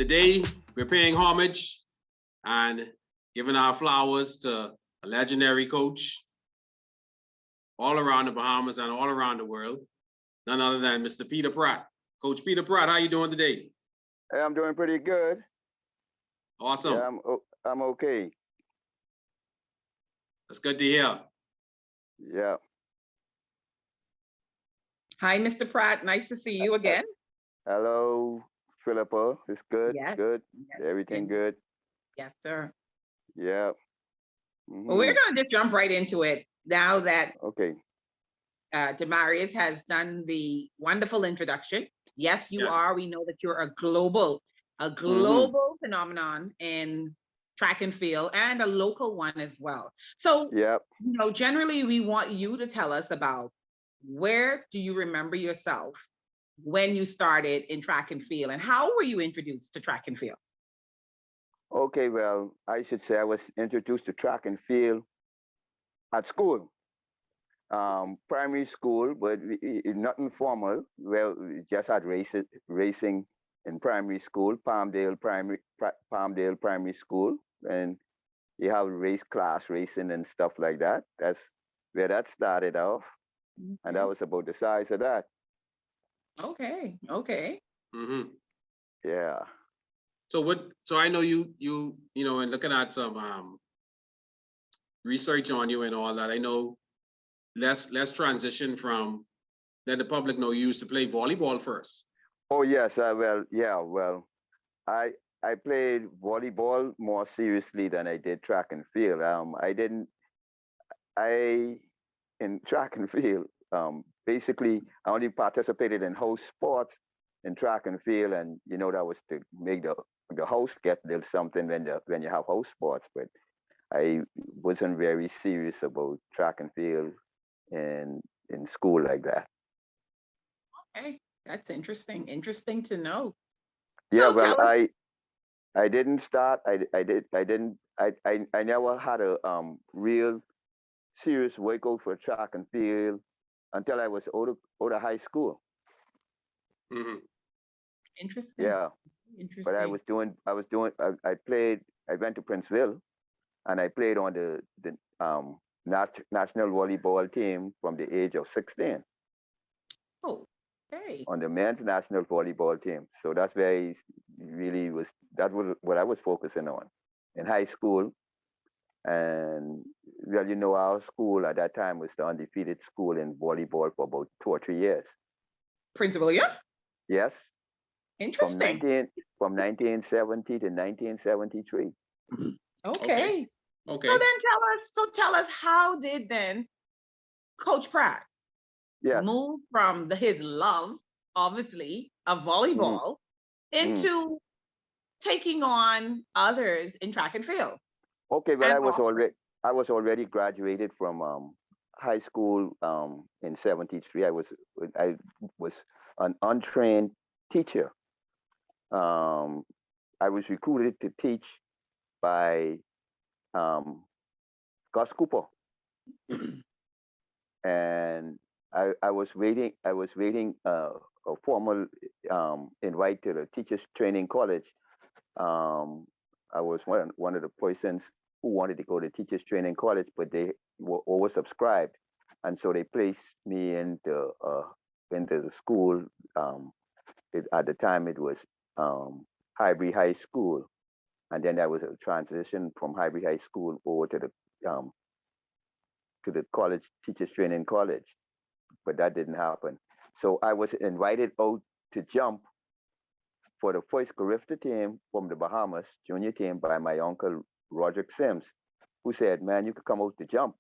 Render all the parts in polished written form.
today we're paying homage and giving our flowers to a legendary coach all around the Bahamas and all around the world, none other than Mr. Peter Pratt. Coach Peter Pratt, how you doing today? Hey, I'm doing pretty good. Awesome. Yeah, I'm okay. That's good to hear. Yeah. Hi, Mr. Pratt. Nice to see you again. Hello, Philippa. It's good. Yes. Good. Yes. Everything good. Yes, sir. Yeah. Well, we're going to just jump right into it now that Okay. Demarius has done the wonderful introduction. Yes, you Yes. are. We know that you're a global phenomenon in track and field and a local one as well. So, Yep. generally we want you to tell us about where do you remember yourself when you started in track and field, and how were you introduced to track and field? Okay, well, I should say I was introduced to track and field at school. Primary school, but nothing formal. Well, we just had racing in primary school, Palmdale Primary School, and you have race class racing and stuff like that. That's where that started off, and that was about the size of that. Okay. Mm-hmm. Yeah. So I know you and looking at some research on you and all that, I know let's transition from let the public know you used to play volleyball first. Oh yes. Well, I played volleyball more seriously than I did track and field. In track and field, basically I only participated in house sports in track and field, and that was to make the house get a little something when you have house sports. But I wasn't very serious about track and field in school like that. Okay, that's interesting. Interesting to know. Yeah, So well, tell us. I didn't start. I never had a real serious workout for track and field until I was out of high school. Mm-hmm. Interesting. Yeah, Interesting. but I went to Princeville, and I played on the national volleyball team from the age of 16. Oh, okay. On the men's national volleyball team. So that's where I really was. That was what I was focusing on in high school. And well, our school at that time was the undefeated school in volleyball for about 2 or 3 years. Prince William? Yes. Interesting. From 1970 to 1973. Okay. Okay. So tell us how did then Coach Pratt move from his love, obviously, of volleyball into taking on others in track and field? Okay, well, I was already graduated from high school in 73. I was an untrained teacher. I was recruited to teach by Gus Cooper. And I was waiting a formal invite to the Teachers Training College. I was one of the persons who wanted to go to Teachers Training College, but they were oversubscribed, and so they placed me into the school. At the time, it was Highbury High School, and then there was a transition from Highbury High School over to the college, Teachers Training College, but that didn't happen. So I was invited out to jump for the first Carifta team from the Bahamas junior team by my uncle Roderick Sims, who said, "Man, you could come out to jump."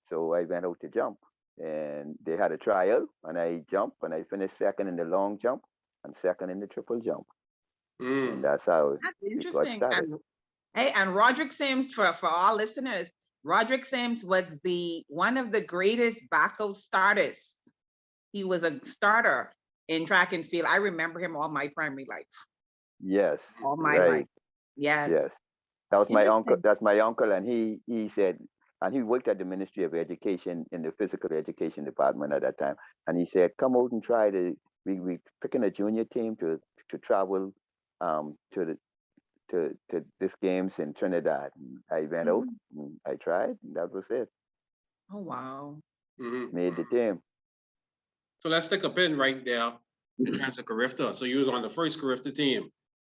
So I went out to jump, and they had a trial, and I jumped, and I finished second in the long jump and second in the triple jump. And that's how it got started. And Roderick Sims, for our listeners, Roderick Sims was one of the greatest Baco starters. He was a starter in track and field. I remember him all my primary life. Yes. All my life. Yes. Yes. That was my uncle. That's my uncle, and he said, and he worked at the Ministry of Education in the physical education department at that time. And he said, "Come out and try we picking a junior team to travel to this games in Trinidad. And I went out and I tried, and that was it. Oh wow. Made the team. So let's stick a pin right there in terms of Carifta. So you was on the first Carifta team.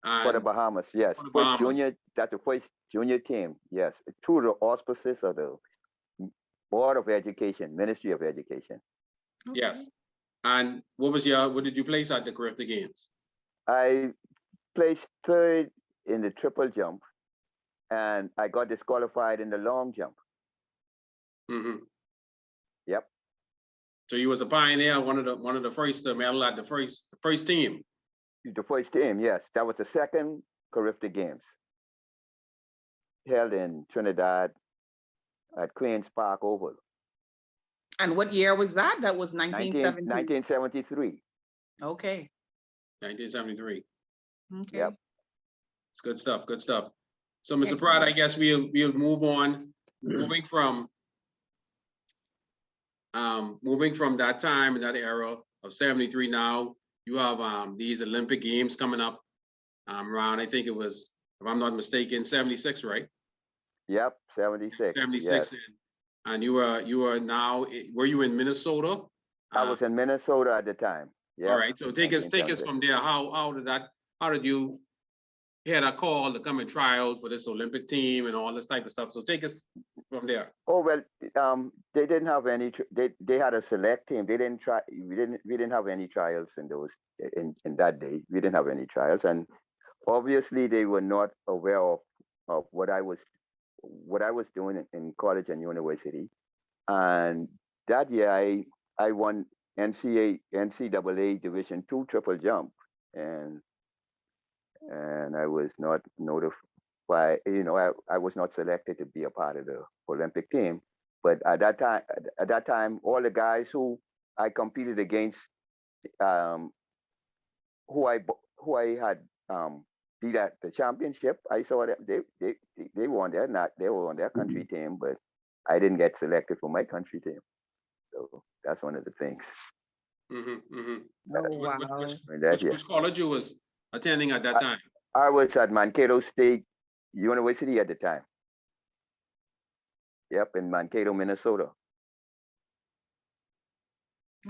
For the Bahamas, yes. For the First Bahamas. junior, that's the first junior team, yes. Through the auspices of the Board of Education, Ministry of Education. Okay. Yes. And what did you place at the Carifta games? I placed third in the triple jump, and I got disqualified in the long jump. Yep. So you was a pioneer, one of the first to medal at the first team. The first team, yes. That was the second Carifta Games held in Trinidad at Queen's Park Oval. And what year was that? That was 1973. Okay. 1973. Okay. Yep. It's good stuff. Good stuff. So, Mr. Pratt, I guess we'll move on. Moving from that time and that era of 73. Now you have these Olympic Games coming up around. I think it was, if I'm not mistaken, 76, right? Yep, 76. 76. Yes. And you were now. Were you in Minnesota? I was in Minnesota at the time. Yeah. All right. So take us from there. How did you had a call to come and try out for this Olympic team and all this type of stuff? So take us from there. Oh well, they didn't have any. They had a select team. They didn't try. We didn't have any trials in those in that day. We didn't have any trials, and obviously they were not aware of what I was doing in college and university. And that year I won NCAA Division II triple jump, and I was not notified. I was not selected to be a part of the Olympic team. But at that time, all the guys who I competed against, who I had beat at the championship, I saw that they won they were on their country team, but I didn't get selected for my country team. So that's one of the things. Oh, wow. Which college you was attending at that time? I was at Mankato State University at the time. Yep, in Mankato, Minnesota.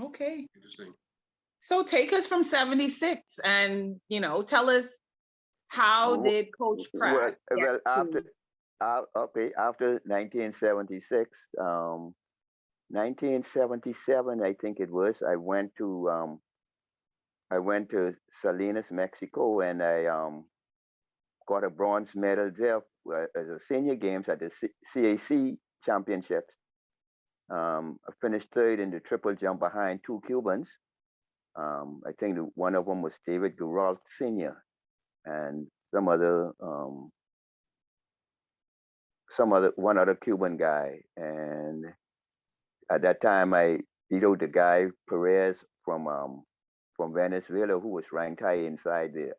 Okay. Interesting. So take us from 76 and, tell us how did Coach Pratt well after 1976, 1977, I think it was, I went to Salinas, Mexico, and I got a bronze medal there as a senior games at the CAC championships. I finished third in the triple jump behind two Cubans. I think one of them was David Girault Sr. and one other Cuban guy. And at that time I beat out the guy Perez from Venezuela, who was ranked high inside the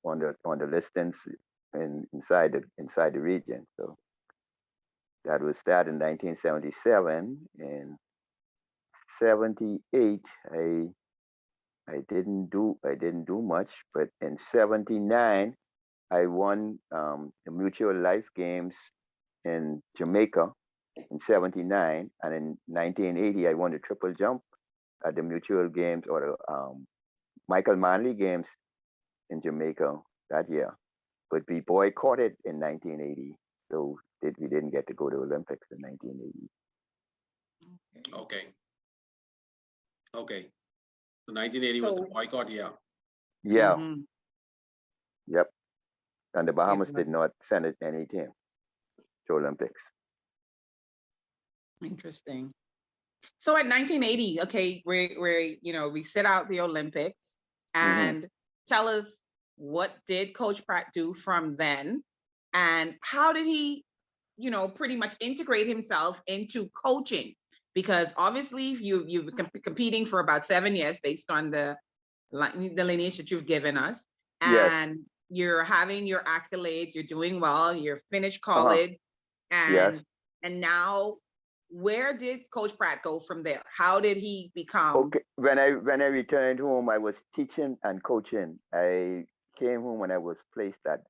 on the listings inside the region. So that was that in 1977. In 78, I didn't do much, but in 79, I won the Mutual Life Games in Jamaica in 79, and in 1980, I won the triple jump at the Mutual Games or the Michael Manley Games in Jamaica that year. But we boycotted in 1980, so we didn't get to go to Olympics in 1980. Okay. So 1980 was the boycott year. Yeah. Yep. And the Bahamas did not send any team to Olympics. Interesting. So at 1980, okay, we set out the Olympics, and tell us, what did Coach Pratt do from then, and how did he, pretty much integrate himself into coaching? Because obviously you've been competing for about 7 years based on the lineage that you've given us, and you're having your accolades, you're doing well, you're finished college, and now, where did Coach Pratt go from there? How did he become? Okay, when I returned home, I was teaching and coaching. I came home when I was placed at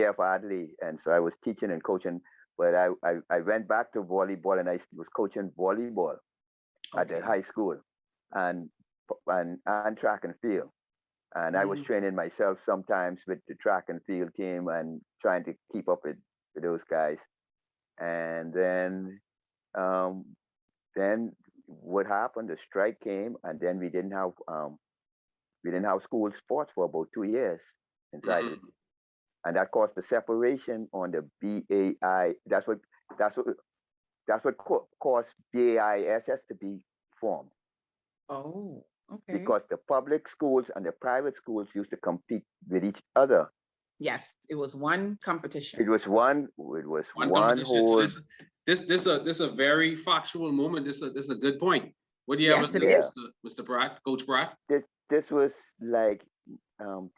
AF Adley, and so I was teaching and coaching. But I went back to volleyball, and I was coaching volleyball at the high school, and track and field. And I was training myself sometimes with the track and field team and trying to keep up with those guys. And then what happened? The strike came, and then we didn't have school sports for about 2 years inside it, and that caused the separation on the BAI. That's what caused BAISS to be formed. Oh, okay. Because the public schools and the private schools used to compete with each other. Yes, it was one competition. It was one competition. whole. So this a very factual moment. This is a good point. What do you have to say, Mr. Pratt, Coach Pratt? This was like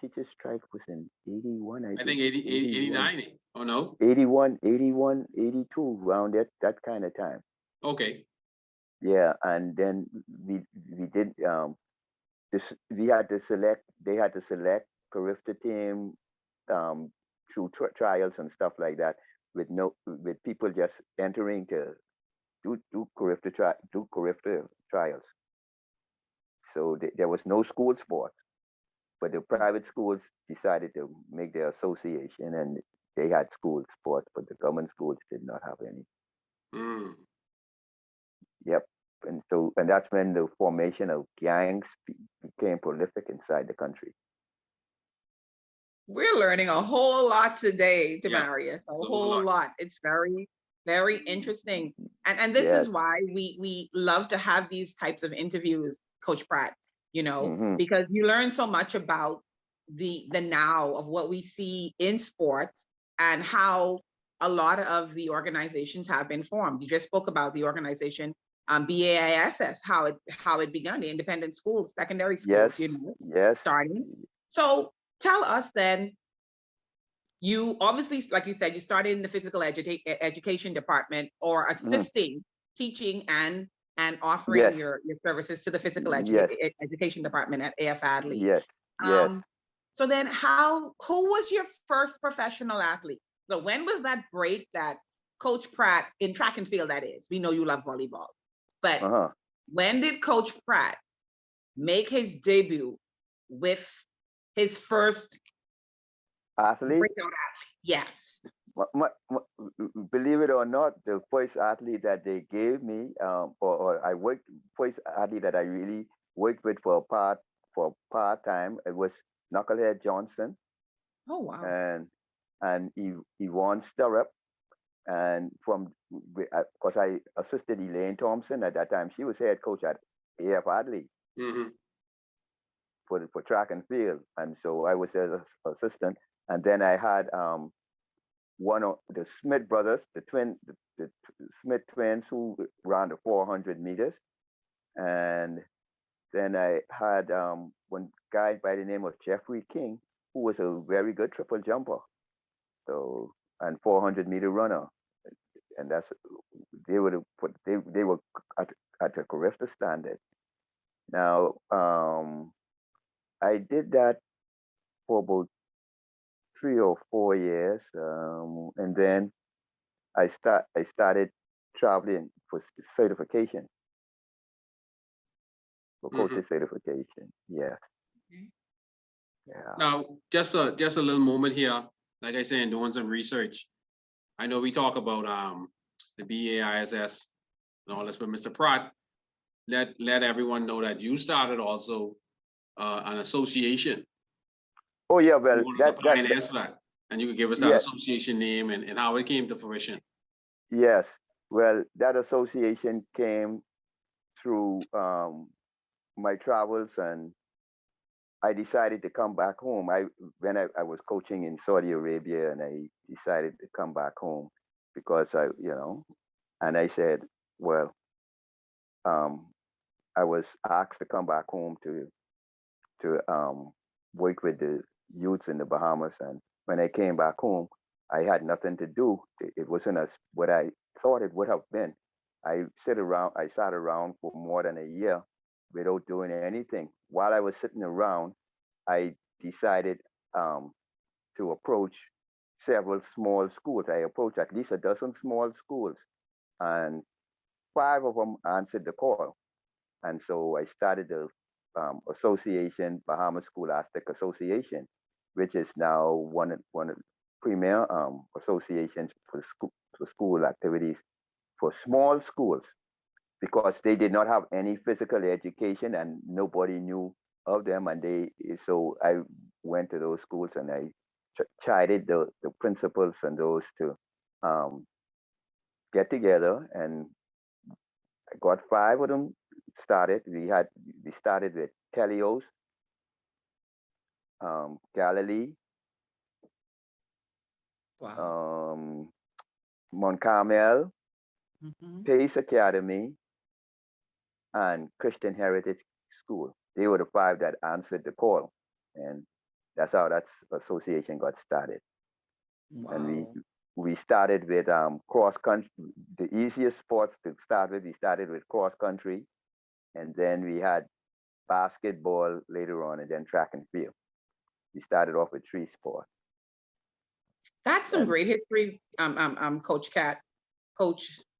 teachers' strike was in 81. I think 89. Oh no. 81, 82, around that kind of time. Okay. Yeah, and then we did we had to select. They had to select Carifta team through trials and stuff like that, with people just entering to do Carifta trials. So there was no school sports, but the private schools decided to make their association, and they had school sports, but the government schools did not have any. Yep. And that's when the formation of gangs became prolific inside the country. We're learning a whole lot today, Demarius, a whole lot. It's very, very interesting. And this is why we love to have these types of interviews, Coach Pratt, because you learn so much about the now of what we see in sports and how a lot of the organizations have been formed. You just spoke about the organization BAISS, how it began, the independent schools, secondary schools, starting. So tell us then, you obviously, like you said, you started in the physical education department, or assisting, teaching and offering your services to the physical education department at AF Adley. Yes. So then who was your first professional athlete? So when was that break that Coach Pratt, in track and field that is, we know you love volleyball, but when did Coach Pratt make his debut with his first athlete? Breakout athlete? Yes. Believe it or not, the first athlete that they gave me, first athlete that I really worked with for part-time, it was Knucklehead Johnson. Oh wow. And Yvonne Stirrup. And because I assisted Elaine Thompson at that time, she was head coach at AF Adley for track and field, and so I was their assistant. And then I had one of the Smith brothers, the Smith twins, who ran the 400 meters, and then I had one guy by the name of Jeffrey King, who was a very good triple jumper, so, and 400-meter runner. And they were at the Carifta standard. Now I did that for about 3 or 4 years, and then I started traveling for certification, for coaching certification. Yes. Yeah. Now, just a little moment here. Like I said, doing some research. I know we talk about the BAISS and all this, but Mr. Pratt, let everyone know that you started also an association. Oh yeah, well, and you could give us that association name and how it came to fruition. Yes, well, that association came through my travels, and I decided to come back home. When I was coaching in Saudi Arabia, and I decided to come back home because and I said, well, I was asked to come back home to work with the youths in the Bahamas, and when I came back home, I had nothing to do. It wasn't what I thought it would have been. I sat around for more than a year without doing anything. While I was sitting around, I decided to approach several small schools. I approached at least a dozen small schools, and 5 of them answered the call. And so I started the association, Bahamas Scholastic Association, which is now one of the premier associations for school activities for small schools, because they did not have any physical education and nobody knew of them. And so I went to those schools and I chided the principals and those to get together, and I got 5 of them started. We started with Telios, Galilee, Wow. Mount Carmel, Mm-hmm. Pace Academy, and Christian Heritage School. They were the 5 that answered the call, and that's how that association got started. And Wow. we started with cross country. The easiest sports to start with, we started with cross country, and then we had basketball later on, and then track and field. We started off with 3 sports. That's some And great history, Coach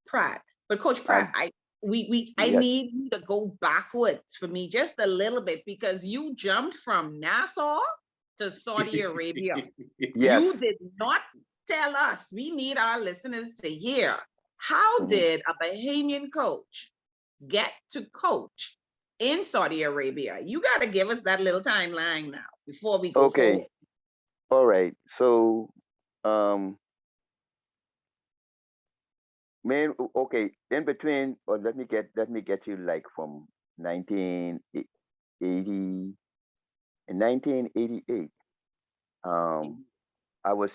Pratt. But Coach Pratt, I yes, need you to go backwards for me just a little bit, because you jumped from Nassau to Saudi Arabia. yes. You did not tell us. We need our listeners to hear. How did a Bahamian coach get to coach in Saudi Arabia? You got to give us that little timeline now before we go forward. Okay. All right. So, okay, in between, or let me get you like from 1980. In 1988, I was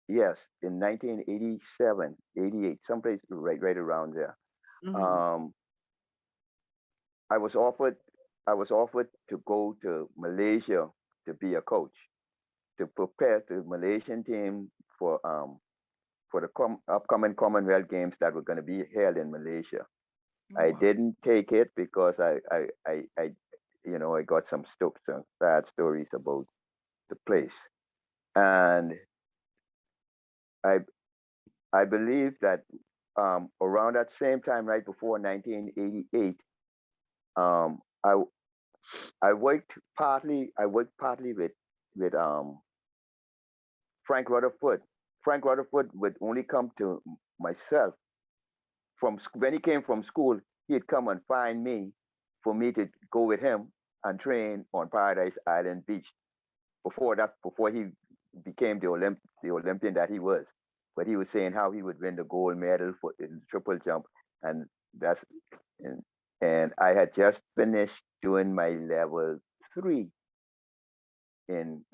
yes, in 1987, 88, someplace right around there. Um, I was offered to go to Malaysia to be a coach, to prepare the Malaysian team for the upcoming Commonwealth Games that were going to be held in Malaysia. I didn't take it because I got some sad stories about the place, and I believe that around that same time, right before 1988, I worked partly with Frank Rutherford. Frank Rutherford would only come to myself when he came from school. He'd come and find me for me to go with him and train on Paradise Island Beach. Before he became the Olympian that he was. But he was saying how he would win the gold medal in triple jump, and that's and I had just finished doing my level 3 in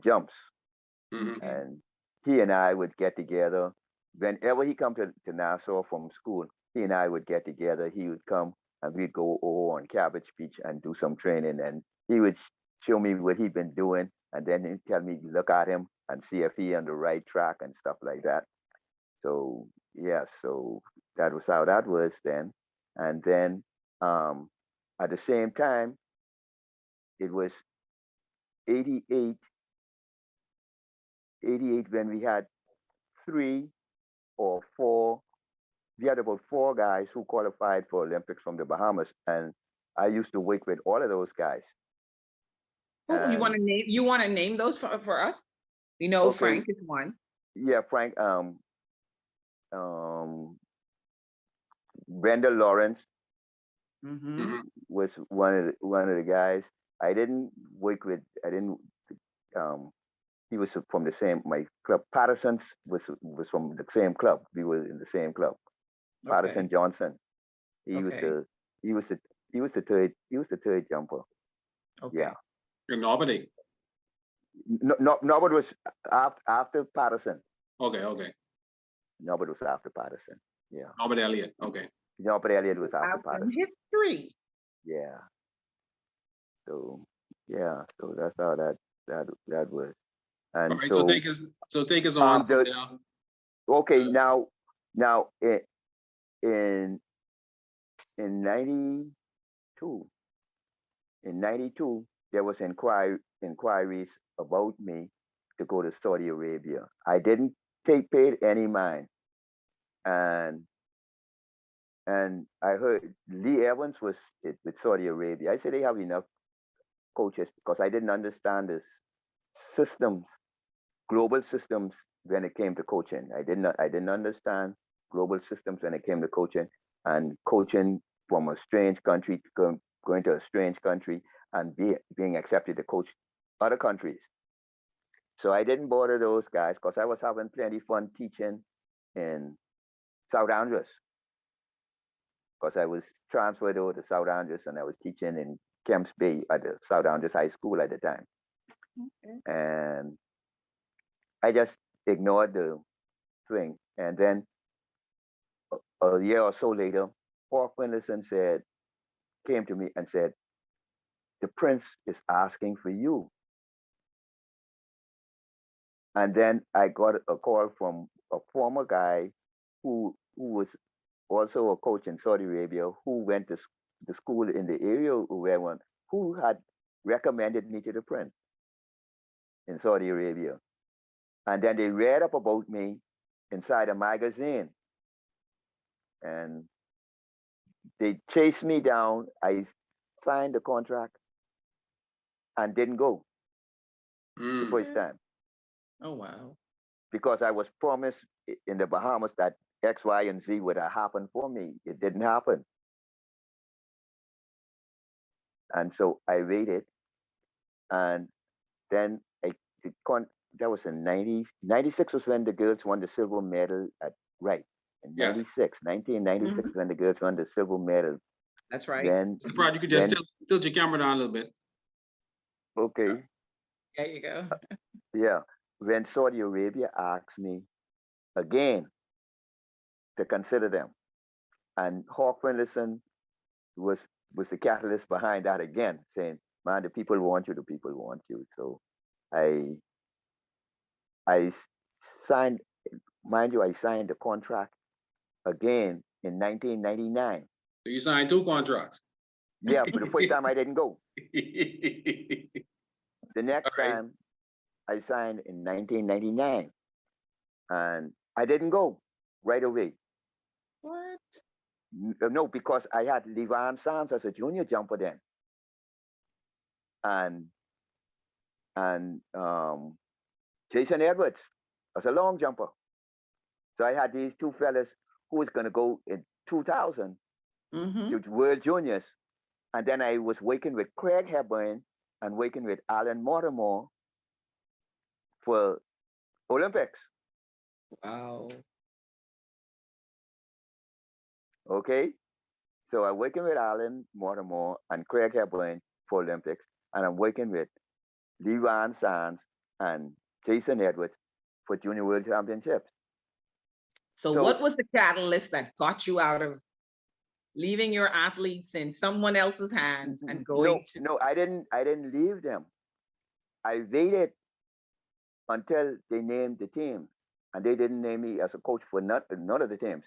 jumps. And he and I would get together whenever he come to Nassau from school. He and I would get together. He would come and we'd go over on Cabbage Beach and do some training, and he would show me what he'd been doing, and then he'd tell me to look at him and see if he on the right track and stuff like that. So yeah, so that was how that was then. And then at the same time, it was 88 when we had 3 or 4. We had about 4 guys who qualified for Olympics from the Bahamas, and I used to work with all of those guys. Oh, you want to name those for us? We know okay. Frank is one. Yeah, Frank. Brenda Lawrence was one of the guys. I didn't work with. He was from the same my club. Patterson's was from the same club. We were in the same club. Okay. Patterson Johnson. He was the third jumper. Okay. Yeah. Nobody. Nobody was after Patterson. Okay. Nobody was after Patterson. Yeah. Norbert Elliott. Okay. Norbert Elliott was after Patterson. History. Yeah. So yeah. So that's how that was. And all right, so take us on from there. Okay. Now in 92, there was inquiries about me to go to Saudi Arabia. I didn't take paid any mind. And I heard Lee Evans was with Saudi Arabia. I said they have enough coaches because I didn't understand this systems, global systems when it came to coaching. I didn't understand global systems when it came to coaching, and coaching from a strange country to going to a strange country and being accepted to coach other countries. So I didn't bother those guys because I was having plenty fun teaching in South Andrews, because I was transferred over to South Andrews and I was teaching in Kemps Bay at the South Andrews High School at the time. Okay. And I just ignored the thing. And then a year or so later, Paul Finlayson came to me and said, the prince is asking for you. And then I got a call from a former guy who was also a coach in Saudi Arabia, who went to the school in the area where I went, who had recommended me to the prince in Saudi Arabia. And then they read up about me inside a magazine. And they chased me down. I signed the contract and didn't go the first time. Oh, wow. Because I was promised in the Bahamas that X, Y, and Z would have happened for me. It didn't happen. And so I waited. And then that was in 96 was when the girls won the silver medal in Yes. 1996 when the girls won the silver medal. That's right. Then, Mr. Pratt, you could just tilt your camera down a little bit. Okay. There you go. Yeah. When Saudi Arabia asked me again to consider them, and Hawk Finlayson was the catalyst behind that again, saying, man, the people want you, the people want you. So I signed, mind you, I signed the contract again in 1999. So you signed 2 contracts. Yeah, but the first time I didn't go. The next time I signed in 1999, and I didn't go right away. What? No, because I had Levan Sands as a junior jumper then, and Jason Edwards as a long jumper. So I had these 2 fellas who was going to go in 2000 to World Juniors, and then I was working with Craig Hepburn and working with Alan Mortimer for Olympics. Wow. Okay, so I'm working with Alan Mortimer and Craig Hepburn for Olympics, and I'm working with Levan Sands and Jason Edwards for Junior World Championships. So what was the catalyst that got you out of leaving your athletes in someone else's hands and going to? No, I didn't leave them. I waited until they named the team, and they didn't name me as a coach for none of the teams.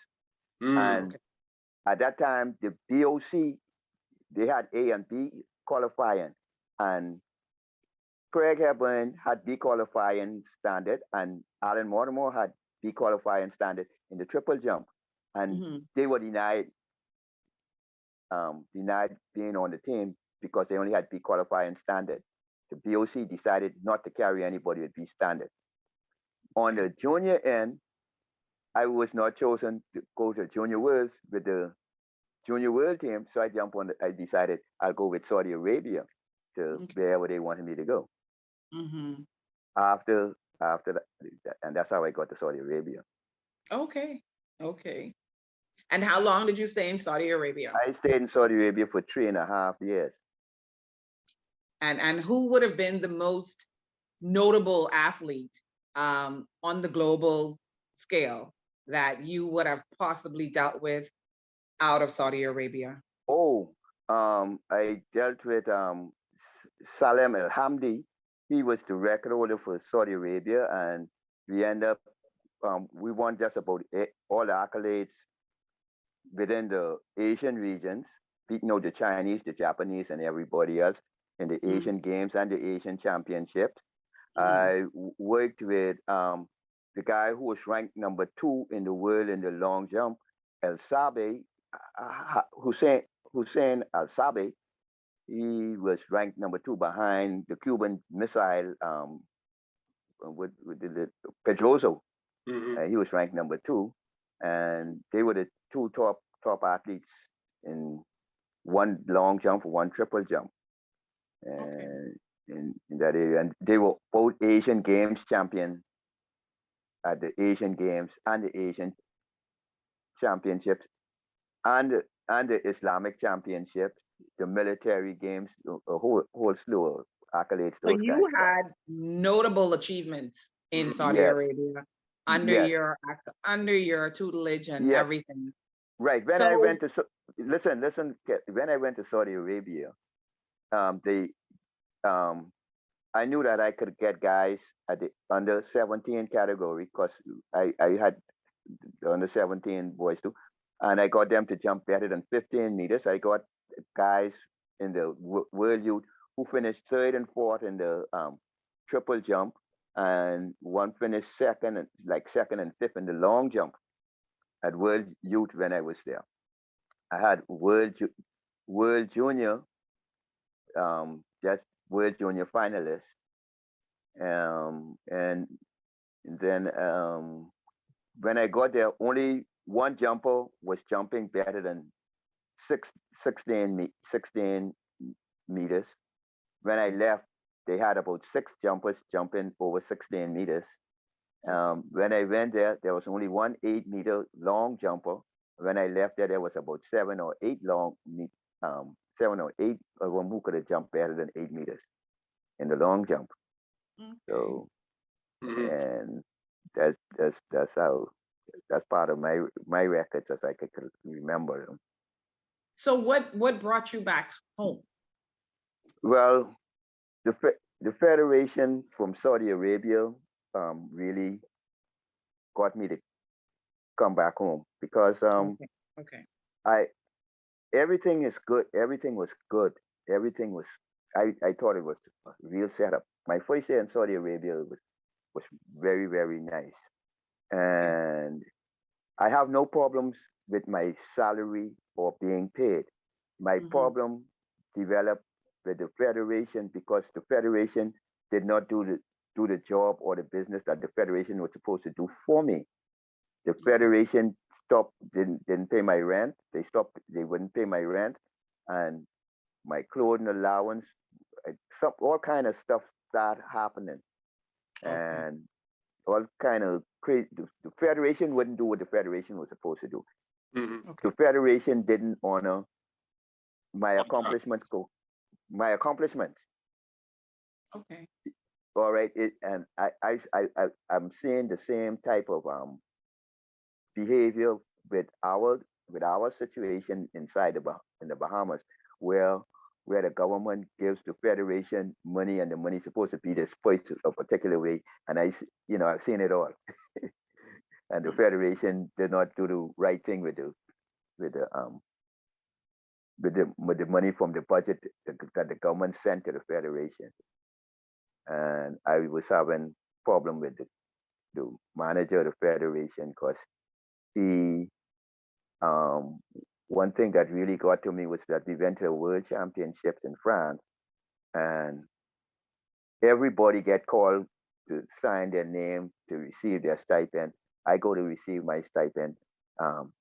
And at that time, the BOC, they had A and B qualifying, and Craig Hepburn had B qualifying standard, and Alan Mortimer had B qualifying standard in the triple jump, and they were denied being on the team because they only had B qualifying standard. The BOC decided not to carry anybody with B standard. On the junior end, I was not chosen to go to Junior Worlds with the Junior World team, so I decided I'll go with Saudi Arabia to wherever they wanted me to go. After that, and that's how I got to Saudi Arabia. Okay. And how long did you stay in Saudi Arabia? I stayed in Saudi Arabia for 3.5 years. And who would have been the most notable athlete on the global scale that you would have possibly dealt with out of Saudi Arabia? I dealt with Salem El Hamdi. He was the record holder for Saudi Arabia, and we end up we won just about all the accolades within the Asian regions, beating out the Chinese, the Japanese, and everybody else in the Asian Games and the Asian Championships. I worked with the guy who was ranked #2 in the world in the long jump, El Sabe, Hussein Al Sabe. He was ranked #2 behind the Cuban missile with the Pedroso. He was ranked #2, and they were the two top athletes in one long jump, one triple jump, and in that area. And they were both Asian Games champion at the Asian Games and the Asian Championships and the Islamic Championships, the military games, a whole slew of accolades. So you had notable achievements in Saudi Yes. Arabia under Yes. your tutelage and Yes. everything. Right. When I went to listen. When I went to Saudi Arabia, I knew that I could get guys at the under 17 category because I had the under 17 boys too, and I got them to jump better than 15 meters. I got guys in the world youth who finished third and fourth in the triple jump, and one finished second and fifth in the long jump at world youth when I was there. I had world junior, just world junior finalists, and then when I got there, only one jumper was jumping better than 16 meters. When I left, they had about 6 jumpers jumping over 16 meters. When I went there, there was only one 8-meter long jumper. When I left there was about 7 or 8 of them who could have jumped better than 8 meters in the long jump. So, and that's part of my records as I could remember them. So what brought you back home? Well, the federation from Saudi Arabia really got me to come back home because everything is good. Everything was good. Everything was I thought it was a real setup. My first year in Saudi Arabia was very, very nice. And I have no problems with my salary or being paid. My problem developed with the federation because the federation did not do the job or the business that the federation was supposed to do for me. The federation didn't pay my rent. They wouldn't pay my rent, and my clothing allowance, all kind of stuff started happening, and all kind of crazy. The federation wouldn't do what the federation was supposed to do. The federation didn't honor my accomplishments. Okay. All right. And I'm seeing the same type of behavior with our situation inside in the Bahamas, where the government gives the federation money and the money is supposed to be dispersed a particular way. And I've seen it all. And the federation did not do the right thing with the money from the budget that the government sent to the federation. And I was having problem with the manager of the federation because one thing that really got to me was that we went to the World Championships in France, and everybody get called to sign their name to receive their stipend. I go to receive my stipend.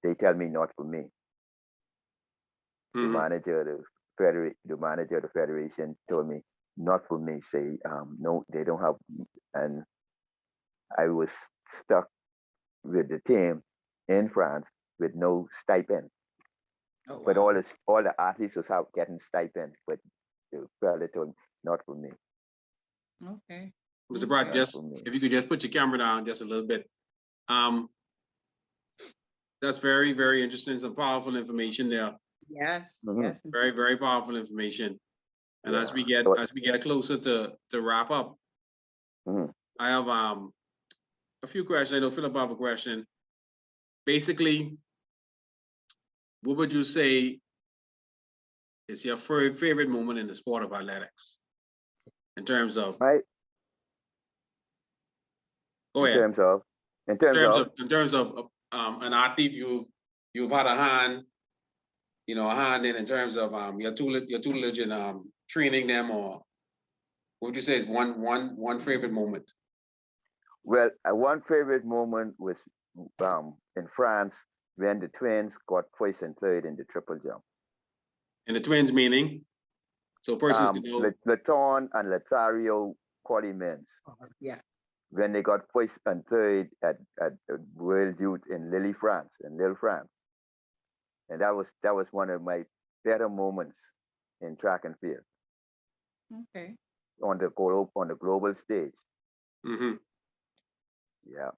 They tell me not for me. The manager of the federation told me not for me. Say no, they don't have. And I was stuck with the team in France with no stipend. But all the athletes was out getting stipend, but the fella told me not for me. Okay. Mr. Pratt, if you could just put your camera down just a little bit. That's very, very interesting. Some powerful information there. Yes. Yes. Very, very powerful information. And as we get closer to wrap up, I have a few questions. I know Philip have a question. Basically, what would you say is your favorite moment in the sport of athletics? In terms of Go in ahead. terms of, in terms of, In terms of an athlete, you've had a hand, you know, a hand in terms of your tutelage and training them, or what would you say is one favorite moment? well, one favorite moment was in France when the twins got first and third in the triple jump. And the twins meaning? So persons can know. Laton and Lothario Colimens. Yeah. When they got first and third at World Youth in Lille, France. And that was one of my better moments in track and field. Okay. On the global stage. Mm-hmm. Yeah.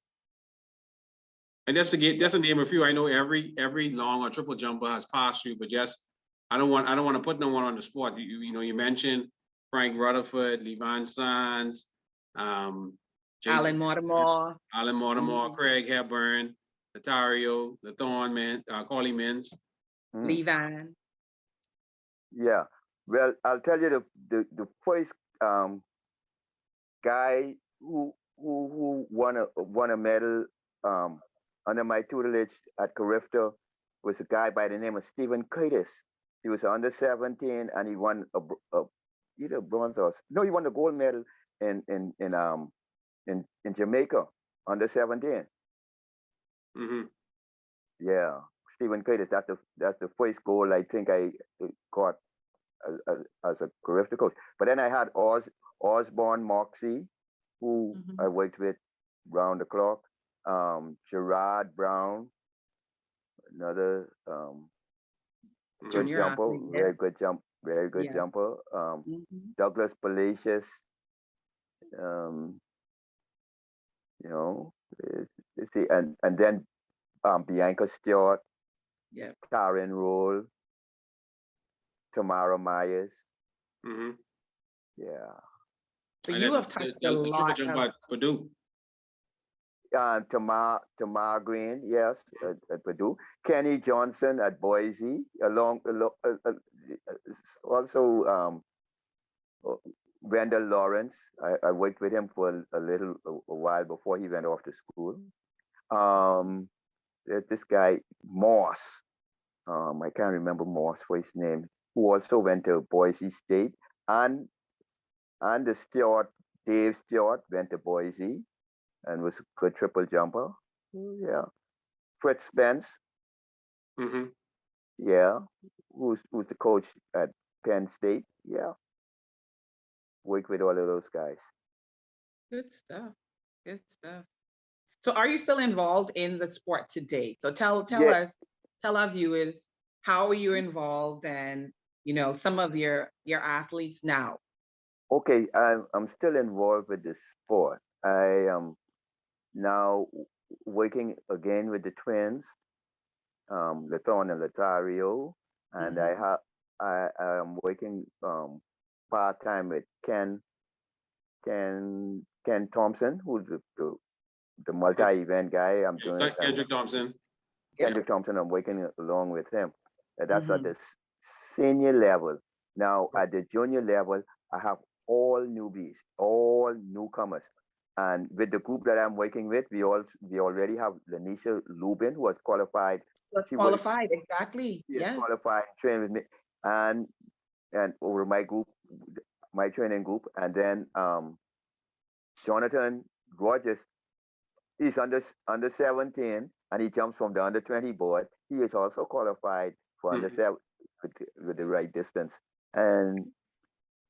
And that's to name a few. I know every long or triple jumper has passed through, but just I don't want to put no one on the spot. You know, you mentioned Frank Rutherford, Levan Sands, Alan Mortimer, Craig Hepburn, Latario, Lathorn, Corley Mins. Levan. Yeah. Well, I'll tell you the first guy who won a medal under my tutelage at Carifta was a guy by the name of Stephen Curtis. He was under 17 and he won either bronze or no, he won the gold medal in Jamaica under 17. Mm-hmm. Yeah, Stephen Curtis. That's the first goal I think I got as a Carifta coach. But then I had Osborne Moxie, who I worked with round the clock. Gerard Brown, another good jumper, athlete, yeah. Very good jumper. Douglas Palacios, you know, see, and then Bianca Stewart, Karen Roll, Tamara Myers. Yeah. So you have touched a lot of Purdue. Tamar Green, yes, at Purdue. Kenny Johnson at Boise, also Wendell Lawrence. I worked with him for a while before he went off to school. There's this guy Moss. I can't remember Moss' first name, who also went to Boise State, and the Dave Stewart went to Boise and was a good triple jumper. Yeah. Fritz Spence. Yeah. Who's the coach at Penn State. Yeah. Worked with all of those guys. Good stuff. Good stuff. So are you still involved in the sport today? So tell our viewers, how are you involved, and you know, some of your athletes now? Okay, I'm still involved with the sport. I am now working again with the twins, Lathon and Latario, and I am working part-time with Ken Thompson, who's the multi-event guy. I'm doing Kendrick Thompson. Kendrick Thompson, I'm working along with him. That's at the senior level. Now at the junior level, I have all newbies, all newcomers. And with the group that I'm working with, we already have Lanisha Lubin, who was qualified. Exactly. Yes. Qualified, trained with me, and over my group, my training group, and then Jonathan Rogers. He's under 17, and he jumps from the under 20 board. He is also qualified for under 7 with the right distance. And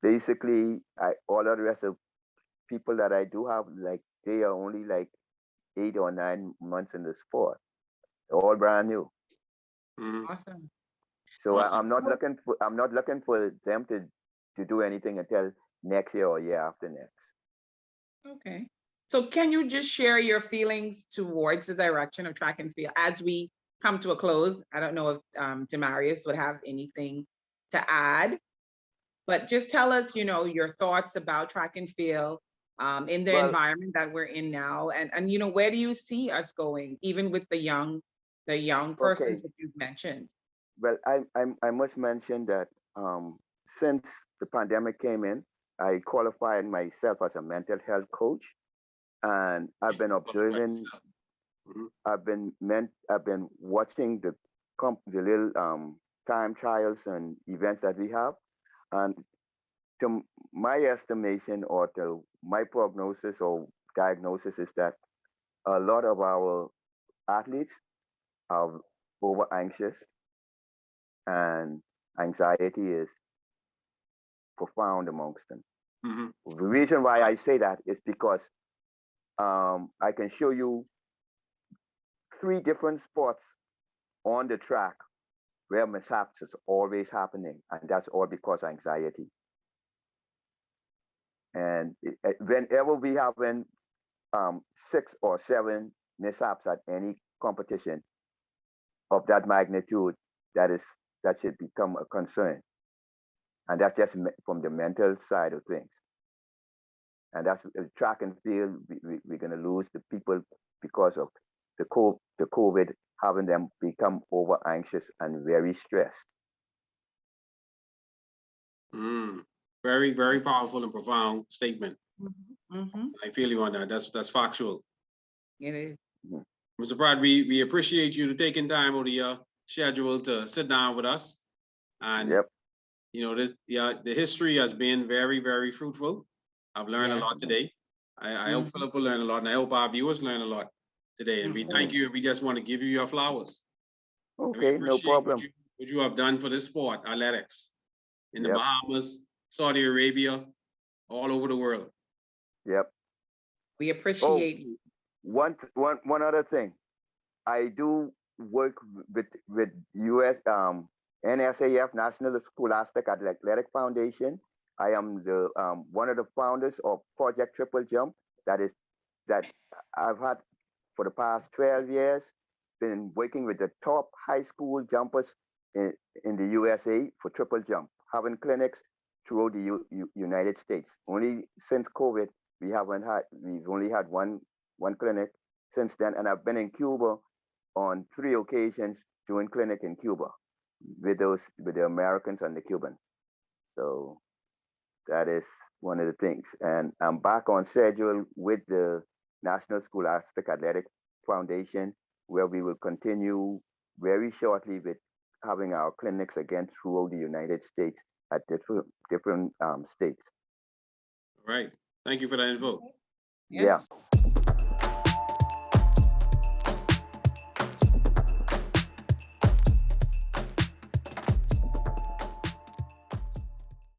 basically, all of the rest of people that I do have, like, they are only like 8 or 9 months in the sport. They're all brand new. Awesome. So awesome. I'm not looking for them to do anything until next year or year after next. Okay. So can you just share your feelings towards the direction of track and field as we come to a close? I don't know if Demarius would have anything to add, but just tell us, you know, your thoughts about track and field in the environment that we're in now, and you know, where do you see us going, even with the young persons that you've mentioned? Well, I must mention that since the pandemic came in, I qualified myself as a mental health coach. And I've been observing. I've been watching the little time trials and events that we have, and to my estimation or to my prognosis or diagnosis is that a lot of our athletes are over anxious, and anxiety is profound amongst them. The reason why I say that is because I can show you 3 different spots on the track where mishaps is always happening, and that's all because anxiety. And whenever we have 6 or 7 mishaps at any competition of that magnitude, that should become a concern. And that's just from the mental side of things. And that's track and field, we're going to lose the people because of the COVID, having them become over anxious and very stressed. Very, very powerful and profound statement. I feel you on that. That's factual. It is. Mr. Pratt, we appreciate you taking time out of your schedule to sit down with us. And you know, the history has been very, very fruitful. I've learned a lot today. I hope Philip will learn a lot, and I hope our viewers learn a lot today. And we thank you. We just want to give you your flowers. Okay, no problem. What you have done for this sport, athletics, in the Bahamas, Saudi Arabia, all over the world. We appreciate you. One other thing. I do work with US NSAF, National Scholastic Athletic Foundation. I am the one of the founders of Project Triple Jump. That I've had for the past 12 years. Been working with the top high school jumpers in the USA for triple jump, having clinics throughout the United States. Only since COVID, we've only had one clinic since then, and I've been in Cuba on 3 occasions doing clinic in Cuba with the Americans and the Cubans. So that is one of the things. And I'm back on schedule with the National Scholastic Athletic Foundation, where we will continue very shortly with having our clinics again throughout the United States at different states. All right. Thank you for that info. Yes. Yeah.